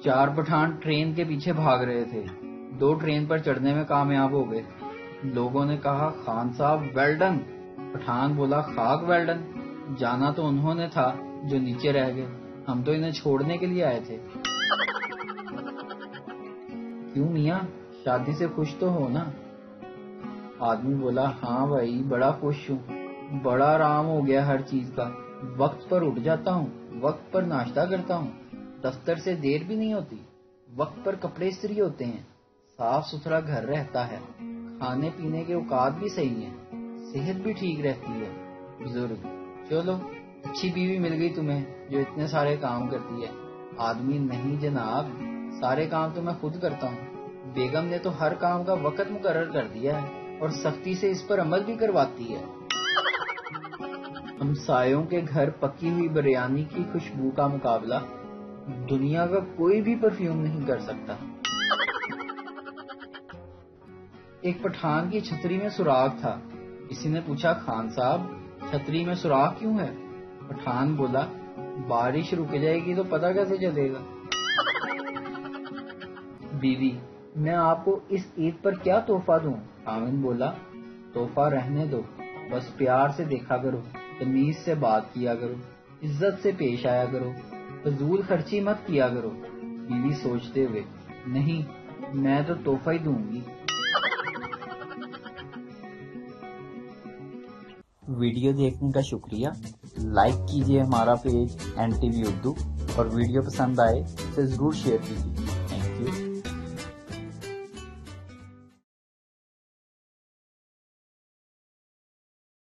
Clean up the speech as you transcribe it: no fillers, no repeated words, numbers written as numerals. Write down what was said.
4 Pathan train के पीछे भाग रहे थे। 2 ट्रेन पर चढ़ने में कामयाब हो गए। लोगों ने कहा, खान साहब वेल डन। पठान बोला, खाक वेल डन। जाना तो उन्होंने था जो नीचे रह गए, हम तो इन्हें छोड़ने के लिए आए थे। क्यों मियाँ, शादी से खुश तो हो ना? आदमी बोला, हाँ भाई, बड़ा खुश हूँ। बड़ा आराम हो गया हर चीज का। वक्त पर उठ जाता हूँ, वक्त पर नाश्ता करता हूँ, दफ्तर से देर भी नहीं होती, वक्त पर कपड़े इस्त्री होते हैं, साफ सुथरा घर रहता है, खाने पीने के औकात भी सही हैं, सेहत भी ठीक रहती है। बुजुर्ग, चलो अच्छी बीवी मिल गई तुम्हें जो इतने सारे काम करती है। आदमी, नहीं जनाब, सारे काम तो मैं खुद करता हूँ। बेगम ने तो हर काम का वक्त मुकर्रर कर दिया है और सख्ती से इस पर अमल भी करवाती है। हमसायों के घर पकी हुई बिरयानी की खुशबू का मुकाबला दुनिया का कोई भी परफ्यूम नहीं कर सकता। एक पठान की छतरी में सुराख था। किसी ने पूछा, खान साहब, छतरी में सुराख क्यों है? पठान बोला, बारिश रुक जाएगी तो पता कैसे चलेगा। बीवी, मैं आपको इस ईद पर क्या तोहफा दूं? खामिन बोला, तोहफा रहने दो, बस प्यार से देखा करो, तमीज से बात किया करो, इज्जत से पेश आया करो, फजूल खर्ची मत किया करो। बीवी सोचते हुए, नहीं, मैं तो तोहफा ही दूंगी। वीडियो देखने का शुक्रिया। लाइक कीजिए हमारा पेज NTV उर्दू और वीडियो पसंद आए तो जरूर शेयर कीजिए।